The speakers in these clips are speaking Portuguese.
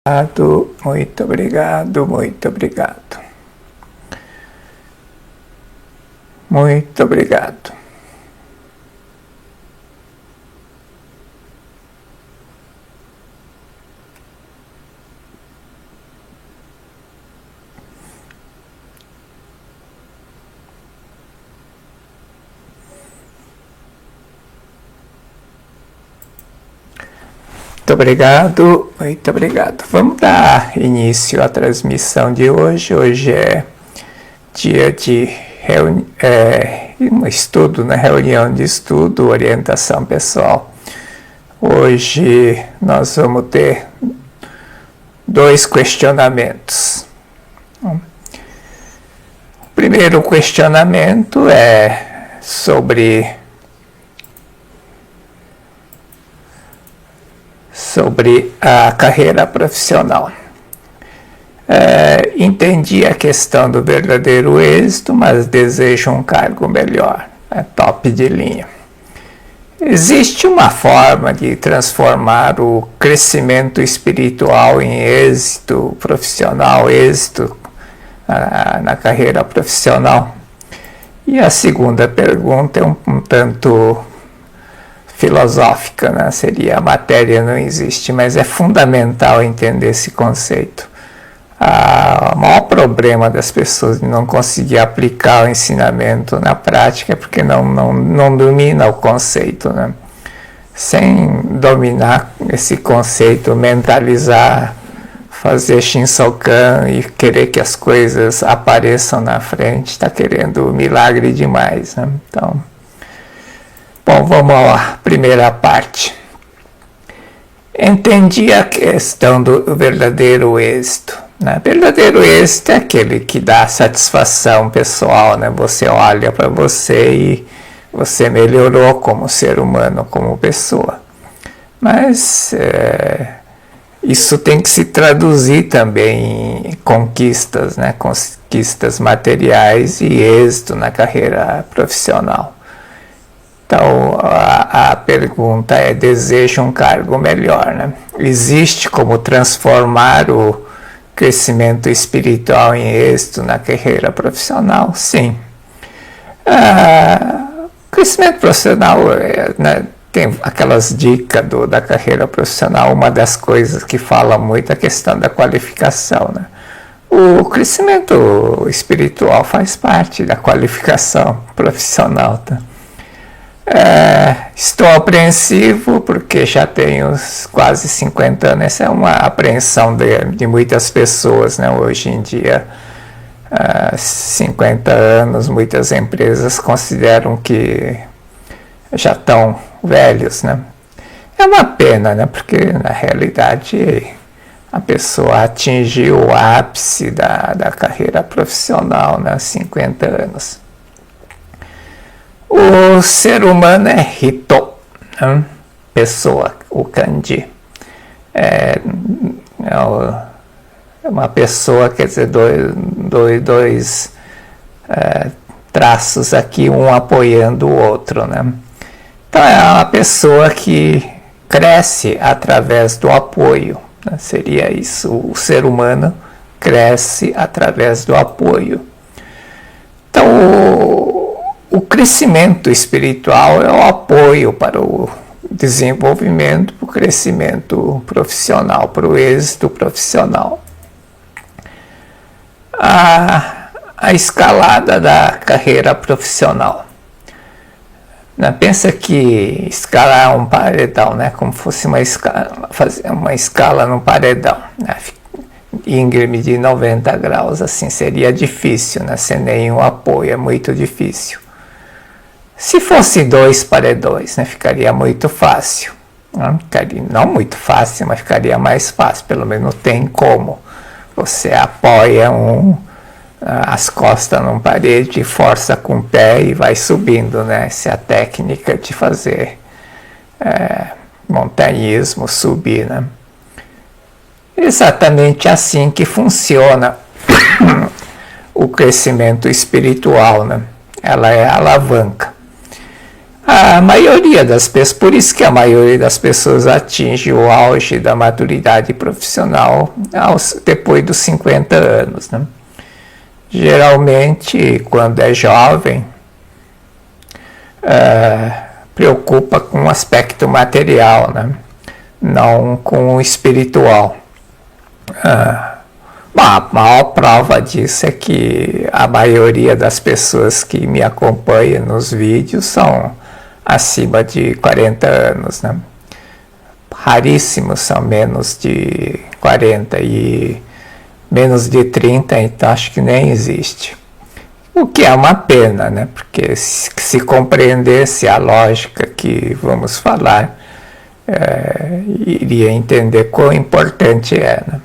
Muito obrigado, muito obrigado. Muito obrigado. Muito obrigado, muito obrigado. Vamos dar início à transmissão de hoje. Hoje é dia de um estudo, reunião de estudo, orientação pessoal. Hoje nós vamos ter 2 questionamentos. O primeiro questionamento é sobre a carreira profissional. Entendi a questão do verdadeiro êxito, mas desejo um cargo melhor. É top de linha. Existe uma forma de transformar o crescimento espiritual em êxito profissional, êxito na carreira profissional? E a segunda pergunta é um tanto filosófica, seria a matéria não existe, mas é fundamental entender esse conceito. O maior problema das pessoas de não conseguir aplicar o ensinamento na prática é porque não domina o conceito, Sem dominar esse conceito, mentalizar, fazer Shinsokan e querer que as coisas apareçam na frente, está querendo milagre demais, Então, bom, vamos à primeira parte. Entendi a questão do verdadeiro êxito. Verdadeiro êxito é aquele que dá satisfação pessoal, Você olha para você e você melhorou como ser humano, como pessoa. Mas isso tem que se traduzir também em conquistas, Conquistas materiais e êxito na carreira profissional. Então, a pergunta é: desejo um cargo melhor, Existe como transformar o crescimento espiritual em êxito na carreira profissional? Sim. Crescimento profissional, tem aquelas dicas da carreira profissional. Uma das coisas que fala muito é a questão da qualificação, O crescimento espiritual faz parte da qualificação profissional, Estou apreensivo porque já tenho quase 50 anos. Essa é uma apreensão de muitas pessoas, hoje em dia. 50 anos, muitas empresas consideram que já estão velhos, É uma pena, porque na realidade a pessoa atingiu o ápice da carreira profissional, 50 anos. O ser humano é Hito, pessoa, o kanji. É uma pessoa, quer dizer, dois traços aqui, um apoiando o outro, Então é uma pessoa que cresce através do apoio, Seria isso, o ser humano cresce através do apoio. Então, o crescimento espiritual é o apoio para o desenvolvimento, para o crescimento profissional, para o êxito profissional. A escalada da carreira profissional. Pensa que escalar um paredão, como fosse fazer uma escala num paredão, íngreme de 90 graus, assim seria difícil, sem nenhum apoio, é muito difícil. Se fosse 2 paredões, ficaria muito fácil. Não muito fácil, mas ficaria mais fácil. Pelo menos tem como. Você apoia as costas numa parede, força com o pé e vai subindo, Essa é a técnica de fazer montanhismo, subir, Exatamente assim que funciona o crescimento espiritual, Ela é a alavanca. A maioria das pessoas, por isso que a maioria das pessoas atinge o auge da maturidade profissional depois dos 50 anos, né? Geralmente, quando é jovem, preocupa com o aspecto material, né? Não com o espiritual. A maior prova disso é que a maioria das pessoas que me acompanham nos vídeos são acima de 40 anos, né? Raríssimos são menos de 40 e menos de 30, então acho que nem existe. O que é uma pena, né? Porque se compreendesse a lógica que vamos falar, iria entender quão importante é, né?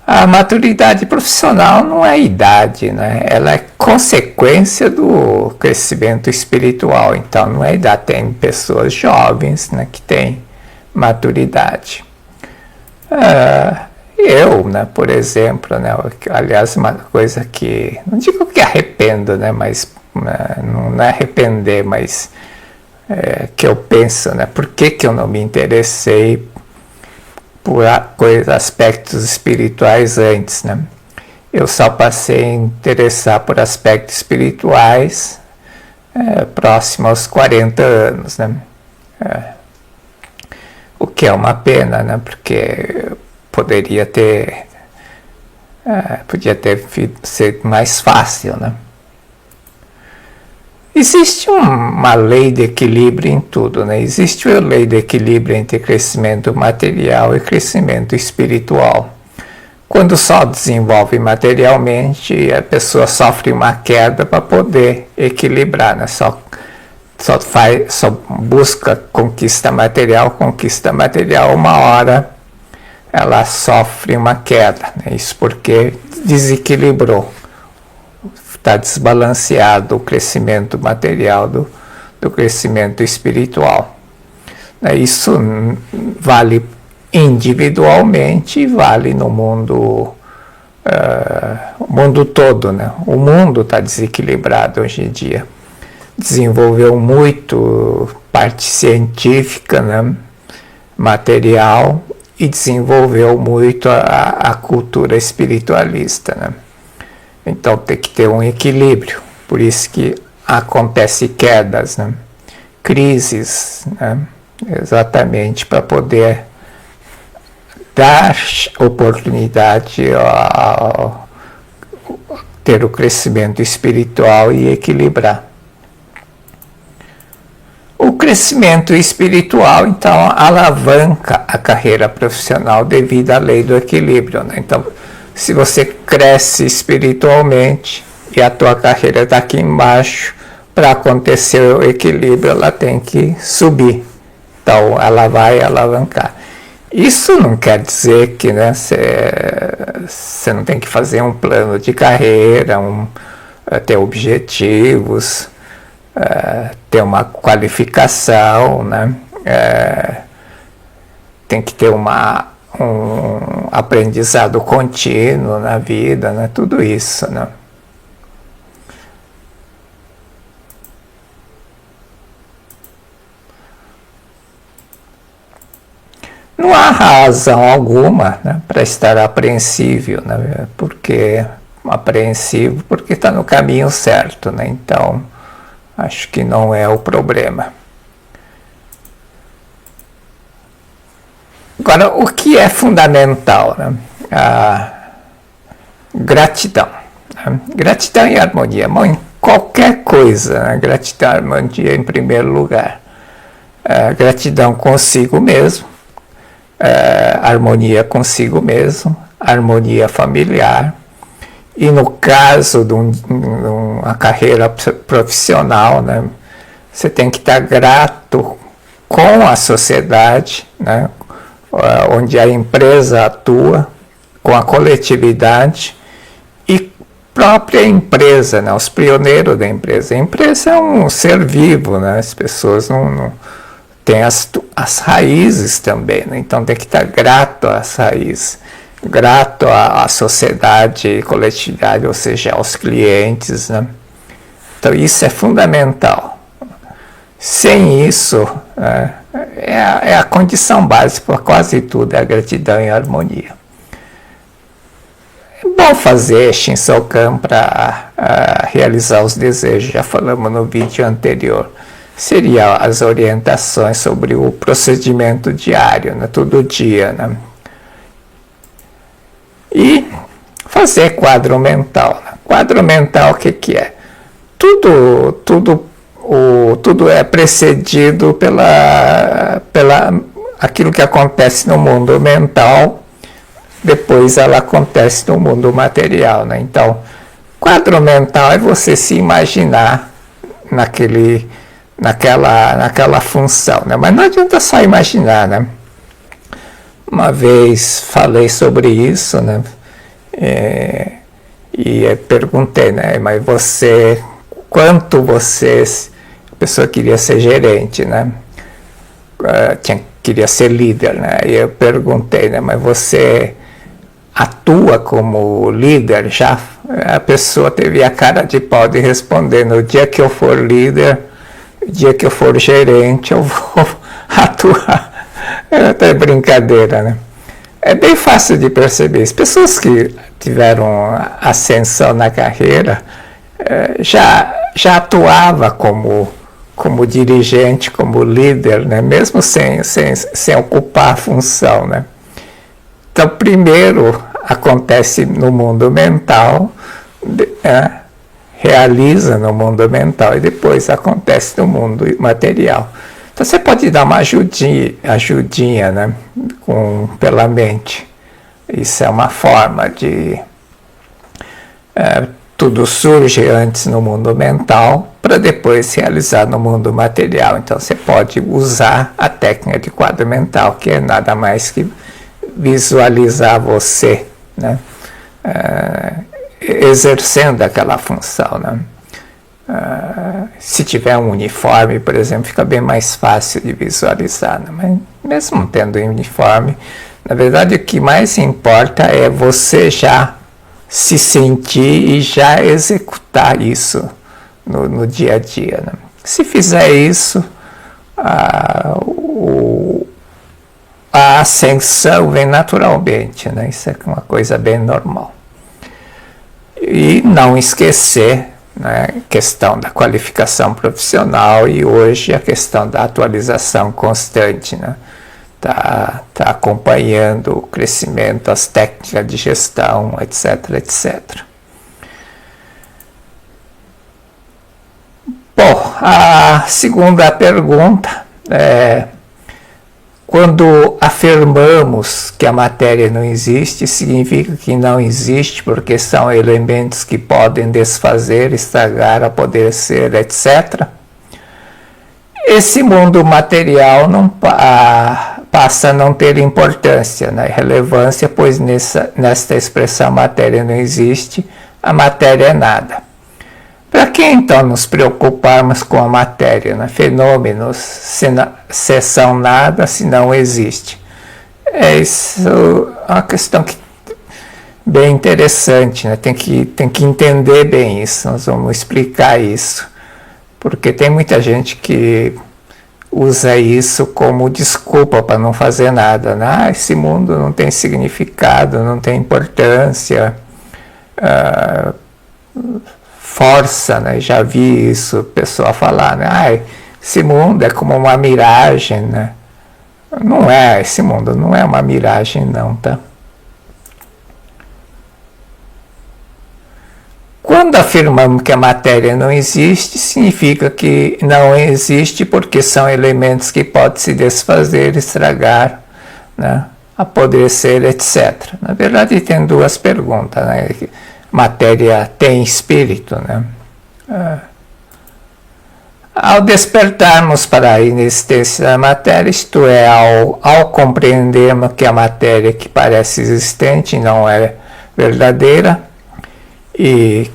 A maturidade profissional não é idade, né? Ela é consequência do crescimento espiritual. Então, não é idade. Tem pessoas jovens, né, que têm maturidade. Eu, né, por exemplo, né, aliás, uma coisa que, não digo que arrependo, né, mas não é arrepender, mas que eu penso, né, por que eu não me interessei por aspectos espirituais antes, né? Eu só passei a interessar por aspectos espirituais próximo aos 40 anos, né? O que é uma pena, né? Porque podia ter sido mais fácil, né? Existe uma lei de equilíbrio em tudo, né? Existe uma lei de equilíbrio entre crescimento material e crescimento espiritual. Quando só desenvolve materialmente, a pessoa sofre uma queda para poder equilibrar, né? Só busca conquista material, uma hora ela sofre uma queda, né? Isso porque desequilibrou. Está desbalanceado o crescimento material do crescimento espiritual. Isso vale individualmente e vale no mundo, o mundo todo, né? O mundo está desequilibrado hoje em dia. Desenvolveu muito parte científica, né? Material, e desenvolveu muito a cultura espiritualista, né? Então tem que ter um equilíbrio, por isso que acontece quedas, né? Crises, né? Exatamente para poder dar oportunidade a ter o crescimento espiritual e equilibrar. O crescimento espiritual, então, alavanca a carreira profissional devido à lei do equilíbrio, né? Então, se você cresce espiritualmente e a tua carreira está aqui embaixo, para acontecer o equilíbrio, ela tem que subir. Então, ela vai alavancar. Isso não quer dizer que, né, você não tem que fazer um plano de carreira, ter objetivos, ter uma qualificação, né? Tem que ter um aprendizado contínuo na vida, né? Tudo isso, né? Não há razão alguma, né, para estar apreensível, né? Porque está no caminho certo, né? Então, acho que não é o problema. Agora, o que é fundamental, né? A gratidão. Né? Gratidão e harmonia. Bom, em qualquer coisa, né? Gratidão e harmonia em primeiro lugar. Gratidão consigo mesmo, harmonia consigo mesmo, harmonia familiar. E no caso de uma carreira profissional, né? Você tem que estar grato com a sociedade, né? Onde a empresa atua, com a coletividade e própria empresa, né? Os pioneiros da empresa. A empresa é um ser vivo, né? As pessoas não têm as raízes também, né? Então tem que estar grato às raízes, grato à sociedade e coletividade, ou seja, aos clientes, né? Então isso é fundamental. Sem isso, é a condição básica para quase tudo, é a gratidão e a harmonia. É bom fazer Shinsokan para realizar os desejos, já falamos no vídeo anterior. Seria as orientações sobre o procedimento diário, né, todo dia, né? E fazer quadro mental. Né? Quadro mental, o que é? Tudo é precedido pela aquilo que acontece no mundo mental, depois ela acontece no mundo material, né? Então, quadro mental é você se imaginar naquela função, né? Mas não adianta só imaginar, né? Uma vez falei sobre isso, né? E eu perguntei, né? Mas quanto a pessoa queria ser gerente, né? Queria ser líder, né? E eu perguntei, né? Mas você atua como líder já? A pessoa teve a cara de pau de responder: no dia que eu for líder, no dia que eu for gerente, eu vou atuar. É até brincadeira, né? É bem fácil de perceber. As pessoas que tiveram ascensão na carreira já atuava como dirigente, como líder, né? Mesmo sem ocupar a função, né? Então, primeiro acontece no mundo mental, realiza no mundo mental e depois acontece no mundo material. Então, você pode dar uma ajudinha, né? Pela mente. Isso é uma forma de... tudo surge antes no mundo mental para depois realizar no mundo material. Então, você pode usar a técnica de quadro mental, que é nada mais que visualizar você, né? Exercendo aquela função, né? Se tiver um uniforme, por exemplo, fica bem mais fácil de visualizar, né? Mas mesmo tendo um uniforme, na verdade o que mais importa é você já se sentir e já executar isso no dia a dia, né? Se fizer isso, a ascensão vem naturalmente, né? Isso é uma coisa bem normal. E não esquecer, né, a questão da qualificação profissional e hoje a questão da atualização constante, né? Tá acompanhando o crescimento, as técnicas de gestão, etc, etc. Bom, a segunda pergunta é: quando afirmamos que a matéria não existe, significa que não existe porque são elementos que podem desfazer, estragar, apodrecer, etc. Esse mundo material passa a não ter importância, né? Relevância, pois nesta expressão matéria não existe, a matéria é nada. Para que então nos preocuparmos com a matéria, né? Fenômenos se são nada, se não existe? Isso é uma questão bem interessante, né? Tem que entender bem isso, nós vamos explicar isso, porque tem muita gente que usa isso como desculpa para não fazer nada, né? Esse mundo não tem significado, não tem importância, força, né? Já vi isso, pessoa falar, né? Esse mundo é como uma miragem, né? Não é, esse mundo não é uma miragem não, tá? Quando afirmamos que a matéria não existe, significa que não existe porque são elementos que podem se desfazer, estragar, né? Apodrecer, etc. Na verdade, tem duas perguntas, né? Matéria tem espírito, né? Ao despertarmos para a inexistência da matéria, isto é, ao compreendermos que a matéria que parece existente não é verdadeira e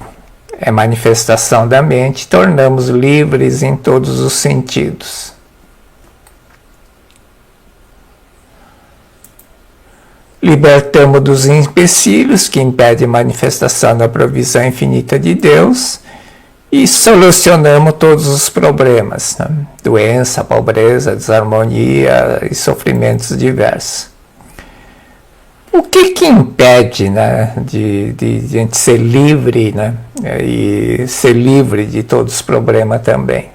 é manifestação da mente, tornamos livres em todos os sentidos. Libertamos dos empecilhos que impedem a manifestação da provisão infinita de Deus e solucionamos todos os problemas, né? Doença, pobreza, desarmonia e sofrimentos diversos. O que impede, né, de gente ser livre, né, e ser livre de todos os problemas também?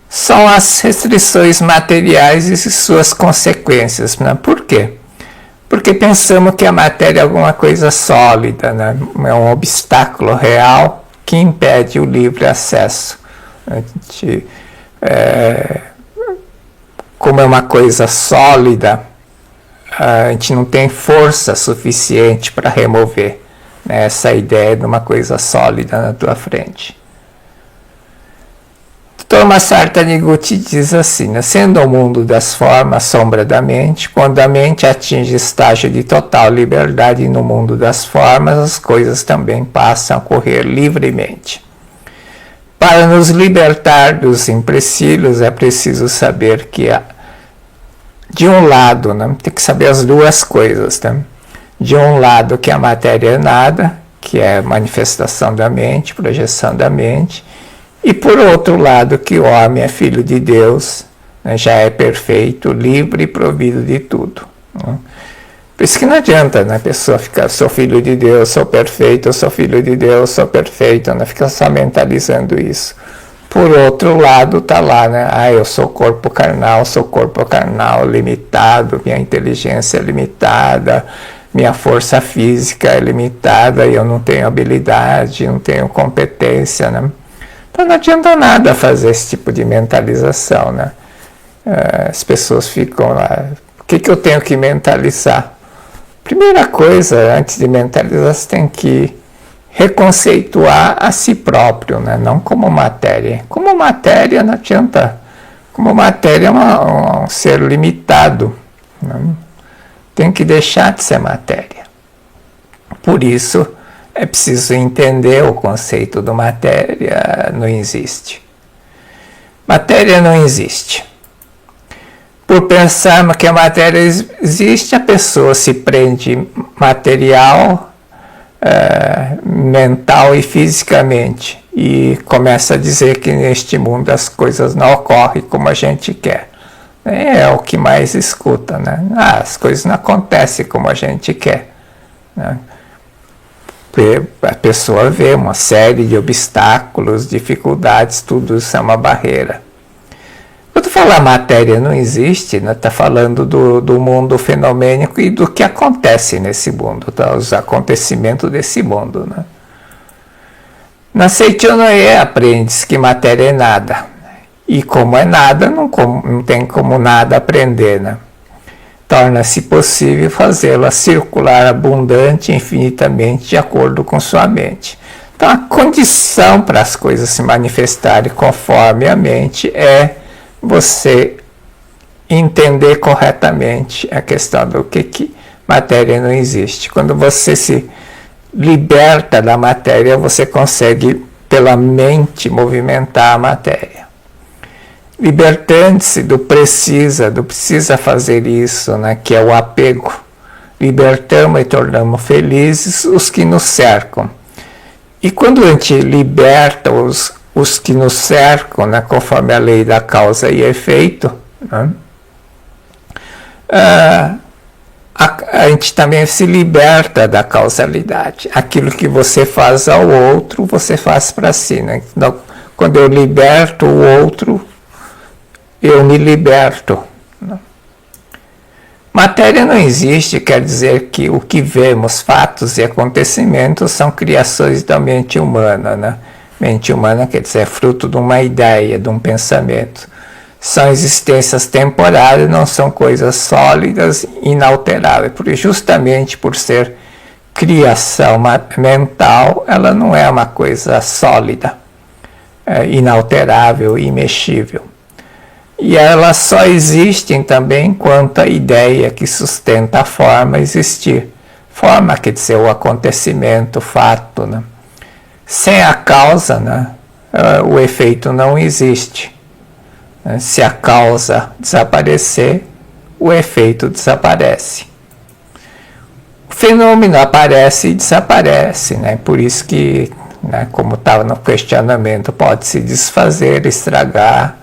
São as restrições materiais e suas consequências, né? Por quê? Porque pensamos que a matéria é alguma coisa sólida, né? É um obstáculo real que impede o livre acesso. A gente, como é uma coisa sólida, a gente não tem força suficiente para remover, né, essa ideia de uma coisa sólida na tua frente. Thomas Sartaniguchi diz assim, né, sendo o mundo das formas sombra da mente, quando a mente atinge estágio de total liberdade no mundo das formas, as coisas também passam a correr livremente. Para nos libertar dos empecilhos, é preciso saber que, de um lado, né, tem que saber as duas coisas. Né? De um lado, que a matéria é nada, que é manifestação da mente, projeção da mente, e por outro lado, que o homem é filho de Deus, né, já é perfeito, livre e provido de tudo. Né? Por isso que não adianta, né, a pessoa ficar, sou filho de Deus, sou perfeito, sou filho de Deus, sou perfeito, né, fica só mentalizando isso. Por outro lado, tá lá, né, eu sou corpo carnal limitado, minha inteligência é limitada, minha força física é limitada, eu não tenho habilidade, não tenho competência, né? Então não adianta nada fazer esse tipo de mentalização, né? As pessoas ficam lá, o que eu tenho que mentalizar? Primeira coisa, antes de mentalizar, você tem que reconceituar a si próprio, né? Não como matéria. Como matéria não adianta. Como matéria é um ser limitado, né? Tem que deixar de ser matéria. Por isso, é preciso entender o conceito do matéria não existe. Matéria não existe. Por pensarmos que a matéria existe, a pessoa se prende material, mental e fisicamente e começa a dizer que neste mundo as coisas não ocorrem como a gente quer. É o que mais escuta, né? As coisas não acontecem como a gente quer, né? A pessoa vê uma série de obstáculos, dificuldades, tudo isso é uma barreira. Quando falar matéria não existe, né, tá falando do mundo fenomênico e do que acontece nesse mundo, tá? Os acontecimentos desse mundo, né? Na Seichonoye aprende-se que matéria é nada. E como é nada, não tem como nada aprender, né? Torna-se possível fazê-la circular abundante e infinitamente de acordo com sua mente. Então, a condição para as coisas se manifestarem conforme a mente é você entender corretamente a questão do que matéria não existe. Quando você se liberta da matéria, você consegue, pela mente, movimentar a matéria. Libertando-se do precisa fazer isso, né, que é o apego. Libertamos e tornamos felizes os que nos cercam. E quando a gente liberta os que nos cercam, né, conforme a lei da causa e efeito, né, a gente também se liberta da causalidade. Aquilo que você faz ao outro, você faz para si. Né? Então, quando eu liberto o outro, eu me liberto. Matéria não existe, quer dizer que o que vemos, fatos e acontecimentos, são criações da mente humana. Né? Mente humana quer dizer fruto de uma ideia, de um pensamento. São existências temporárias, não são coisas sólidas, inalteráveis. Porque justamente por ser criação mental, ela não é uma coisa sólida, inalterável, imexível. E elas só existem também enquanto a ideia que sustenta a forma existir. Forma quer dizer o acontecimento, o fato. Né? Sem a causa, né, o efeito não existe. Se a causa desaparecer, o efeito desaparece. O fenômeno aparece e desaparece. Né? Por isso que né, como estava no questionamento, pode se desfazer, estragar,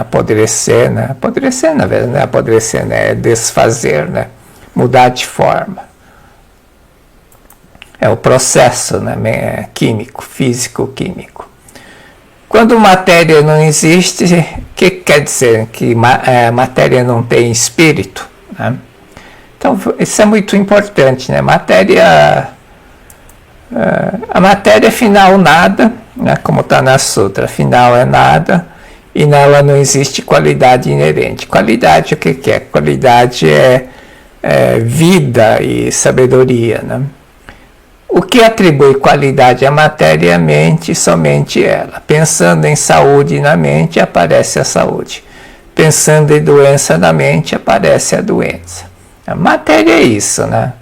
apodrecer, né? Apodrecer, na verdade, não é apodrecer, né? É desfazer, né? Mudar de forma. É o processo, né? Químico, físico-químico. Quando matéria não existe, o que quer dizer? Que matéria não tem espírito, né? Então, isso é muito importante, né? A matéria final nada, né? Como está na sutra, final é nada, e nela não existe qualidade inerente. Qualidade, o que é? Qualidade é vida e sabedoria, né? O que atribui qualidade à matéria é a mente, somente ela. Pensando em saúde na mente, aparece a saúde. Pensando em doença na mente, aparece a doença. A matéria é isso, né?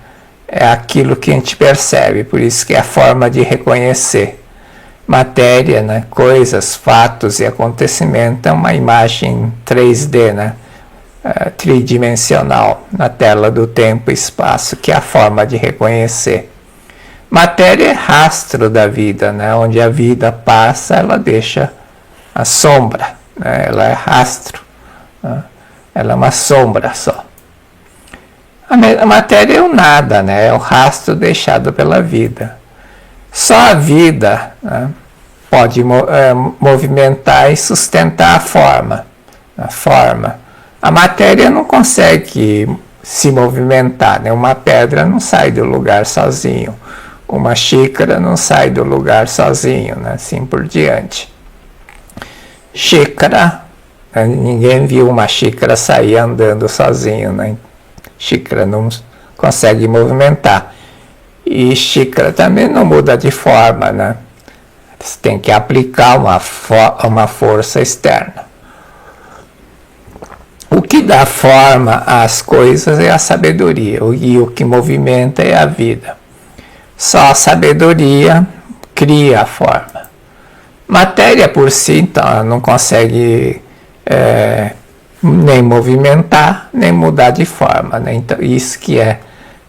É aquilo que a gente percebe, por isso que é a forma de reconhecer. Matéria, né? Coisas, fatos e acontecimentos é uma imagem 3D, né? Tridimensional, na tela do tempo e espaço, que é a forma de reconhecer. Matéria é rastro da vida, né? Onde a vida passa, ela deixa a sombra, né? Ela é rastro, né? Ela é uma sombra só. A matéria é o nada, né? É o rastro deixado pela vida. Só a vida, né, pode movimentar e sustentar a forma. A matéria não consegue se movimentar, né? Uma pedra não sai do lugar sozinho. Uma xícara não sai do lugar sozinho, né? Assim por diante. Xícara, né? Ninguém viu uma xícara sair andando sozinho, né? Xícara não consegue movimentar. E xícara também não muda de forma, né? Você tem que aplicar uma força externa. O que dá forma às coisas é a sabedoria, e o que movimenta é a vida. Só a sabedoria cria a forma. Matéria por si, então, não consegue nem movimentar, nem mudar de forma, né? Então, isso que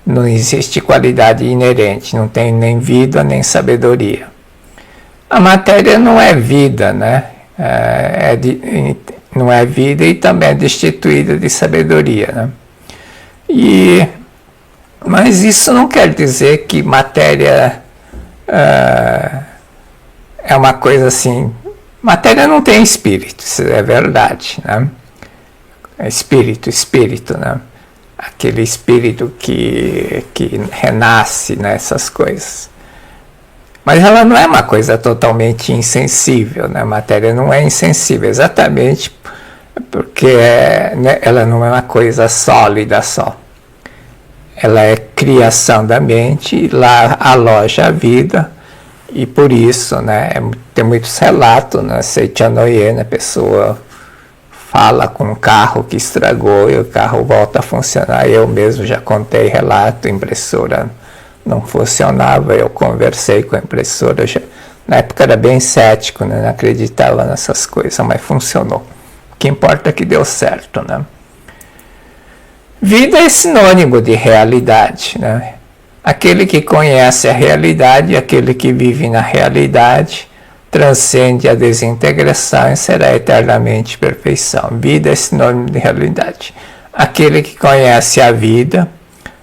não existe qualidade inerente, não tem nem vida, nem sabedoria. A matéria não é vida, né? Não é vida e também é destituída de sabedoria, né? Mas isso não quer dizer que matéria é uma coisa assim. Matéria não tem espírito, isso é verdade, né? Espírito, né? Aquele espírito que renasce nessas coisas. Mas ela não é uma coisa totalmente insensível, né? A matéria não é insensível, exatamente porque ela não é uma coisa sólida só. Ela é criação da mente, lá aloja a vida, e por isso, né, tem muitos relatos, né? Seitanoye, a pessoa fala com um carro que estragou e o carro volta a funcionar. Eu mesmo já contei relato, a impressora não funcionava, eu conversei com a impressora, na época era bem cético, né? Não acreditava nessas coisas, mas funcionou. O que importa é que deu certo, né? Vida é sinônimo de realidade, né? Aquele que conhece a realidade, aquele que vive na realidade, transcende a desintegração e será eternamente perfeição. Vida é sinônimo de realidade. Aquele que conhece a vida,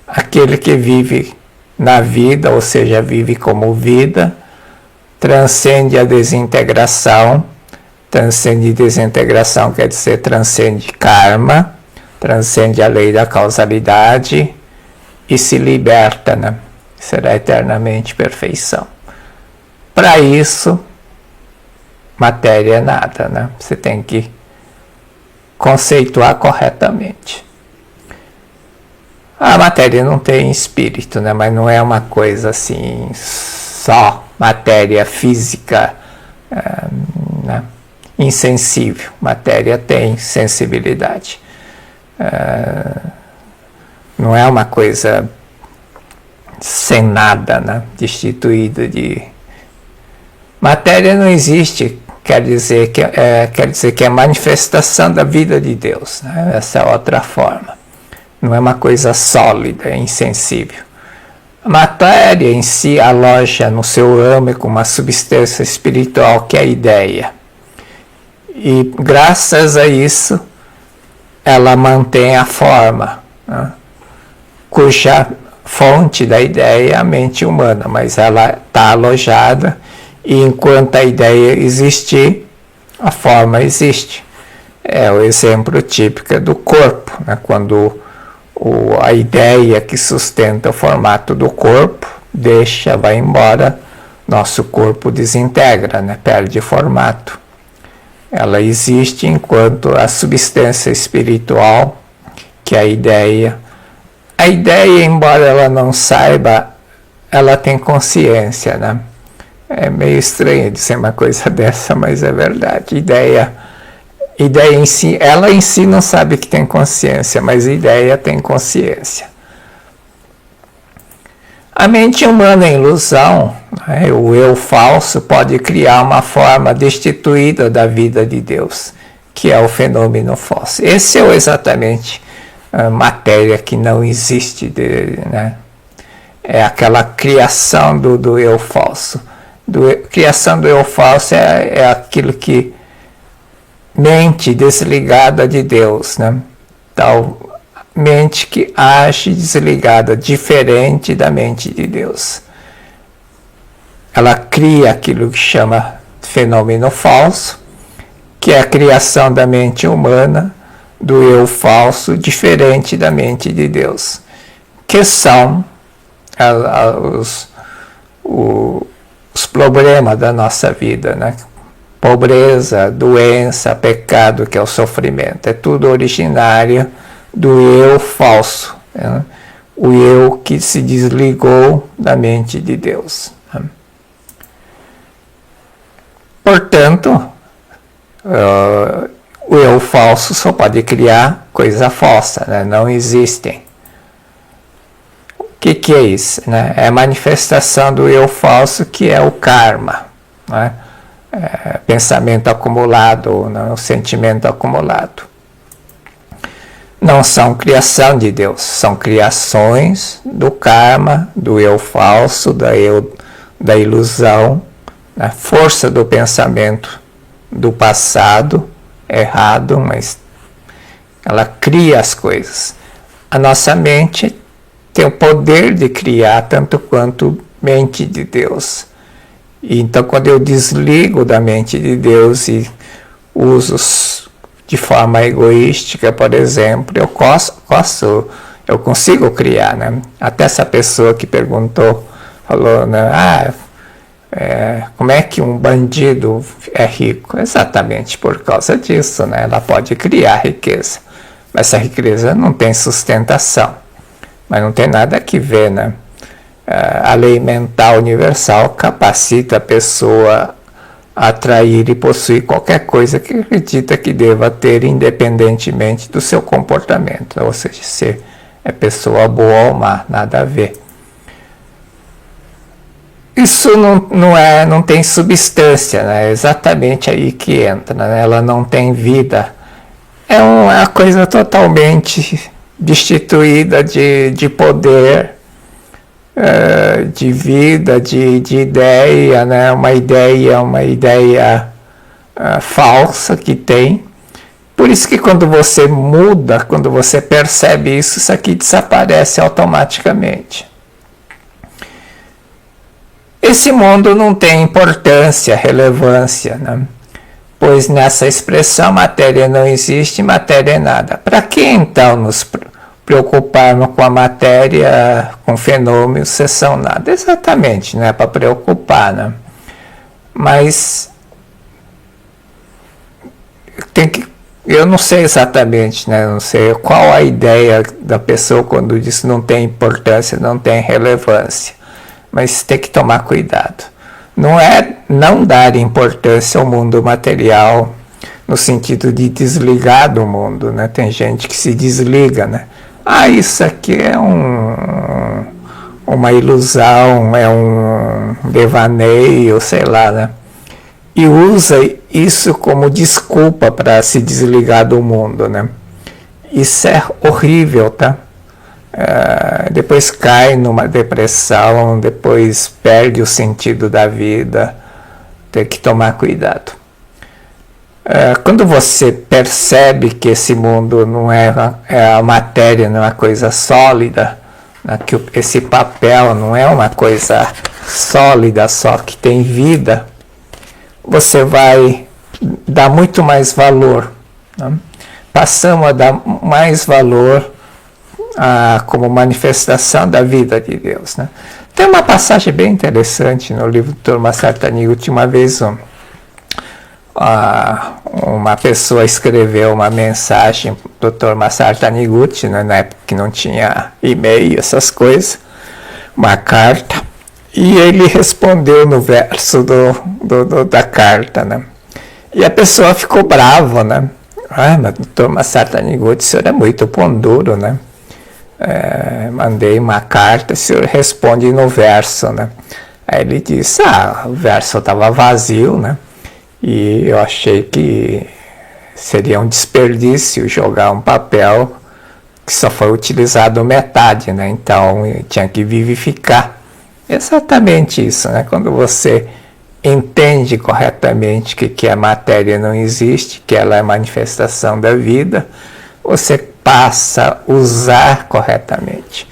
aquele que vive na vida, ou seja, vive como vida, transcende a desintegração. Transcende desintegração quer dizer transcende karma, transcende a lei da causalidade e se liberta, né? Será eternamente perfeição. Para isso, matéria é nada, né? Você tem que conceituar corretamente. A matéria não tem espírito, né? Mas não é uma coisa assim, só matéria física, né? Insensível. Matéria tem sensibilidade. Não é uma coisa sem nada, né? Destituída de... Matéria não existe, quer dizer que é manifestação da vida de Deus, né? Essa é outra forma. Não é uma coisa sólida, é insensível. A matéria em si aloja no seu âmago uma substância espiritual que é a ideia. E graças a isso, ela mantém a forma, né? Cuja fonte da ideia é a mente humana, mas ela está alojada e enquanto a ideia existir, a forma existe. É o exemplo típico do corpo, né? Quando a ideia que sustenta o formato do corpo vai embora, nosso corpo desintegra, né? Perde formato. Ela existe enquanto a substância espiritual, que é a ideia, embora ela não saiba, ela tem consciência, né? É meio estranho dizer uma coisa dessa, mas é verdade. Ideia em si, ela em si não sabe que tem consciência, mas a ideia tem consciência. A mente humana é ilusão, né? O eu falso pode criar uma forma destituída da vida de Deus, que é o fenômeno falso. Esse é exatamente a matéria que não existe, né? É aquela criação do eu falso. Criação do eu falso é aquilo que mente desligada de Deus, né? Tal mente que age desligada, diferente da mente de Deus. Ela cria aquilo que chama fenômeno falso, que é a criação da mente humana, do eu falso, diferente da mente de Deus, que são os problemas da nossa vida, né? Pobreza, doença, pecado, que é o sofrimento. É tudo originário do eu falso, né? O eu que se desligou da mente de Deus. Né? Portanto, o eu falso só pode criar coisa falsa, né? Não existem. O que é isso? Né? É a manifestação do eu falso, que é o karma, né? Pensamento acumulado, né? O sentimento acumulado. Não são criação de Deus, são criações do karma, do eu falso, da ilusão, a força do pensamento do passado errado, mas ela cria as coisas. A nossa mente tem o poder de criar tanto quanto mente de Deus. E então, quando eu desligo da mente de Deus e uso de forma egoística, por exemplo, eu consigo criar, né? Até essa pessoa que perguntou, falou, né? Como é que um bandido é rico? Exatamente por causa disso, né? Ela pode criar riqueza, mas essa riqueza não tem sustentação, mas não tem nada que ver, né? A lei mental universal capacita a pessoa a atrair e possuir qualquer coisa que acredita que deva ter, independentemente do seu comportamento, ou seja, se é pessoa boa ou má, nada a ver. Isso não tem substância, né? É exatamente aí que entra, né? Ela não tem vida. É uma coisa totalmente destituída de poder, de vida, de ideia, né? Uma ideia falsa que tem. Por isso que quando você muda, quando você percebe isso aqui desaparece automaticamente. Esse mundo não tem importância, relevância, né? Pois nessa expressão matéria não existe, matéria é nada. Para que então nos preocuparmos com a matéria, com fenômenos, se são nada? Exatamente, não é para preocupar, né? Mas eu não sei exatamente, né? Não sei qual a ideia da pessoa quando diz não tem importância, não tem relevância. Mas tem que tomar cuidado. Não é não dar importância ao mundo material no sentido de desligar do mundo, né? Tem gente que se desliga, né? Isso aqui é uma ilusão, é um devaneio, sei lá, né? E usa isso como desculpa para se desligar do mundo, né? Isso é horrível, tá? depois cai numa depressão, depois perde o sentido da vida. Tem que tomar cuidado. Quando você percebe que esse mundo não é a matéria, não é uma coisa sólida, né, que esse papel não é uma coisa sólida só que tem vida, você vai dar muito mais valor, né? Passamos a dar mais valor como manifestação da vida de Deus, né? Tem uma passagem bem interessante no livro do Dr. Masaru Taniguchi. Uma vez uma pessoa escreveu uma mensagem para o Dr. Masaru Taniguchi, né, na época que não tinha e-mail, essas coisas, uma carta, e ele respondeu no verso da carta, né? E a pessoa ficou brava, né? Mas Dr. Masaru Taniguchi, o senhor é muito pão duro, né? Mandei uma carta, o senhor responde no verso, né? Aí ele disse, o verso estava vazio, né? E eu achei que seria um desperdício jogar um papel que só foi utilizado metade, né? Então tinha que vivificar. Exatamente isso, né? Quando você entende corretamente que a matéria não existe, que ela é manifestação da vida, você passa a usar corretamente.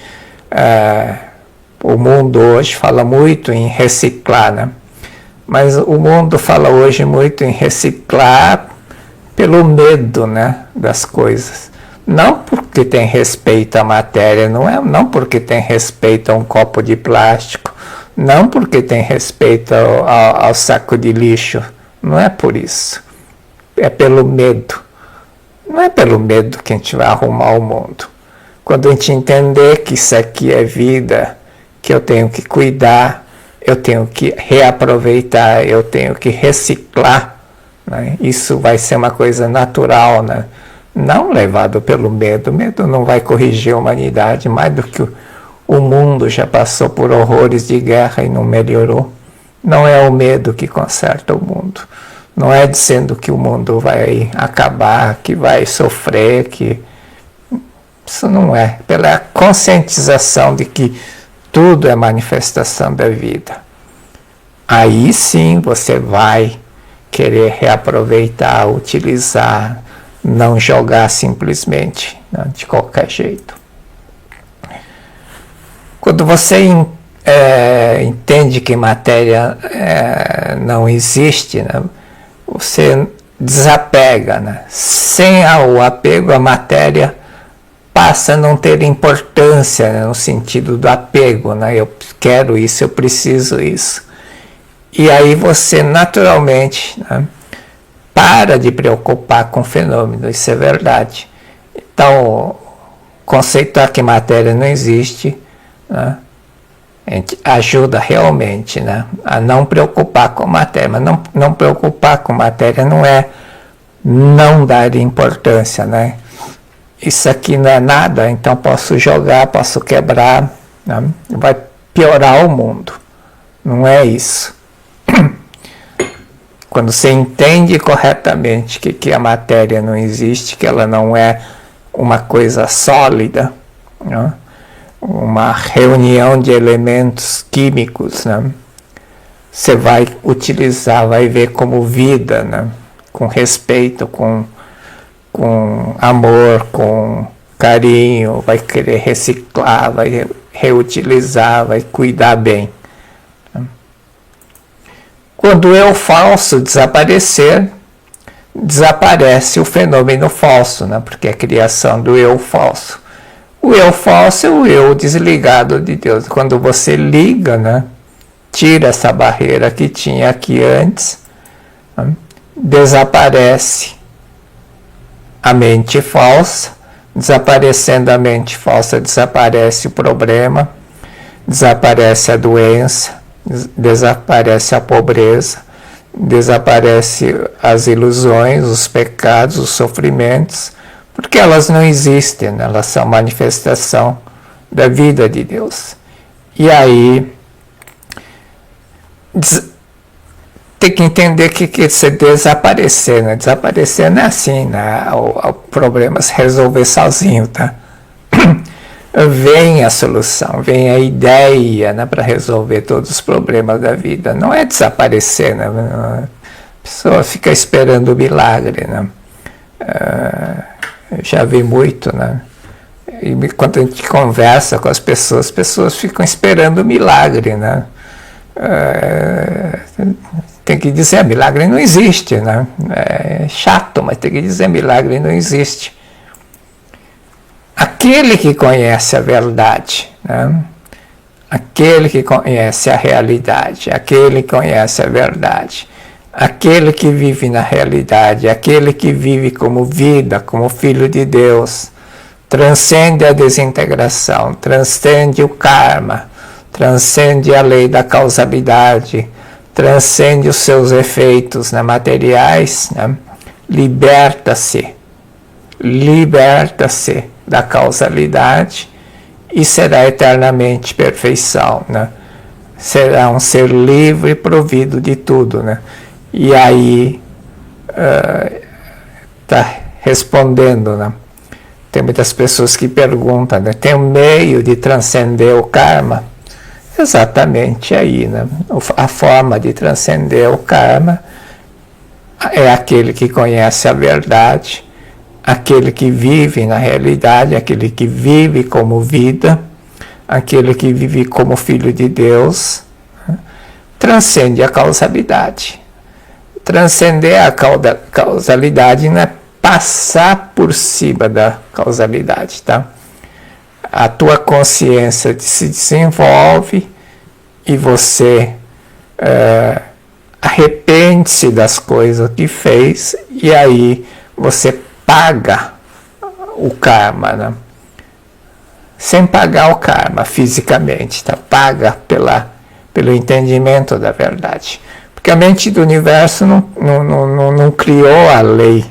O mundo hoje fala muito em reciclar, né? Mas o mundo fala hoje muito em reciclar pelo medo, né, das coisas. Não porque tem respeito à matéria, não porque tem respeito a um copo de plástico, não porque tem respeito ao saco de lixo. Não é por isso. É pelo medo. Não é pelo medo que a gente vai arrumar o mundo. Quando a gente entender que isso aqui é vida, que eu tenho que cuidar, eu tenho que reaproveitar, eu tenho que reciclar, né? Isso vai ser uma coisa natural, né? Não levado pelo medo. O medo não vai corrigir a humanidade mais do que o mundo já passou por horrores de guerra e não melhorou. Não é o medo que conserta o mundo. Não é dizendo que o mundo vai acabar, que vai sofrer, que... Isso não é. Pela conscientização de que tudo é manifestação da vida. Aí sim você vai querer reaproveitar, utilizar, não jogar simplesmente, né, de qualquer jeito. Quando você entende que matéria não existe, né, você desapega, né? Sem o apego, a matéria passa a não ter importância, né, no sentido do apego, né? Eu quero isso, eu preciso isso. E aí você naturalmente, né, para de preocupar com o fenômeno, isso é verdade. Então, conceitar que matéria não existe, né, a gente ajuda realmente, né, a não preocupar com matéria. Mas não preocupar com matéria não é não dar importância, né? Isso aqui não é nada, então posso jogar, posso quebrar, né? Vai piorar o mundo. Não é isso. Quando você entende corretamente que a matéria não existe, que ela não é uma coisa sólida, né? Uma reunião de elementos químicos, né? Você vai utilizar, vai ver como vida, né? Com respeito, com amor, com carinho, vai querer reciclar, vai reutilizar, vai cuidar bem. Quando o eu falso desaparecer, desaparece o fenômeno falso, né? Porque é a criação do eu falso. O eu falso é o eu desligado de Deus. Quando você liga, né? Tira essa barreira que tinha aqui antes, né? Desaparece a mente falsa. Desaparecendo a mente falsa, desaparece o problema, desaparece a doença, desaparece a pobreza, desaparece as ilusões, os pecados, os sofrimentos, porque elas não existem, né? Elas são manifestação da vida de Deus. E aí tem que entender que se desaparecer, né? Desaparecer não é assim, né? O problema se resolver sozinho, tá? vem a solução, vem a ideia, né, para resolver todos os problemas da vida. Não é desaparecer, né? A pessoa fica esperando o milagre, né? Eu já vi muito, né? E quando a gente conversa com as pessoas ficam esperando o milagre, né? Tem que dizer, milagre não existe, né? É chato, mas tem que dizer, milagre não existe. Aquele que conhece a verdade, né? Aquele que conhece a realidade, aquele que conhece a verdade, aquele que vive na realidade, aquele que vive como vida, como filho de Deus, transcende a desintegração, transcende o karma, transcende a lei da causalidade, transcende os seus efeitos, né, materiais, né? Liberta-se da causalidade e será eternamente perfeição, né? Será um ser livre, provido de tudo, né? E aí está respondendo, né? Tem muitas pessoas que perguntam, né? Tem um meio de transcender o karma? Exatamente aí, né? A forma de transcender o karma é aquele que conhece a verdade, aquele que vive na realidade, aquele que vive como vida, aquele que vive como filho de Deus, né? Transcende a causalidade. Transcender a causalidade não é passar por cima da causalidade, tá? A tua consciência se desenvolve e você arrepende-se das coisas que fez e aí você paga o karma, né? Sem pagar o karma fisicamente, tá? Paga pelo entendimento da verdade. Porque a mente do universo não criou a lei,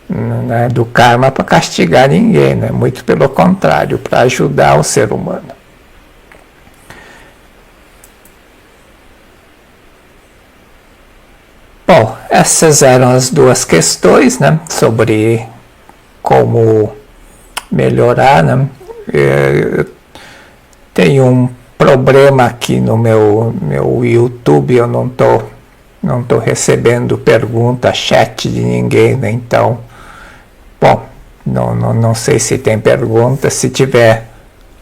né, do karma para castigar ninguém, né? Muito pelo contrário, para ajudar o ser humano. Bom, essas eram as duas questões, né, sobre como melhorar, né? Eu tenho um problema aqui no meu YouTube, eu não tô recebendo pergunta, chat de ninguém, né? Então, bom, não sei se tem pergunta. Se tiver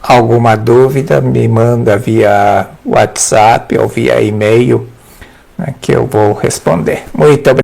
alguma dúvida, me manda via WhatsApp ou via e-mail, né, que eu vou responder. Muito obrigado.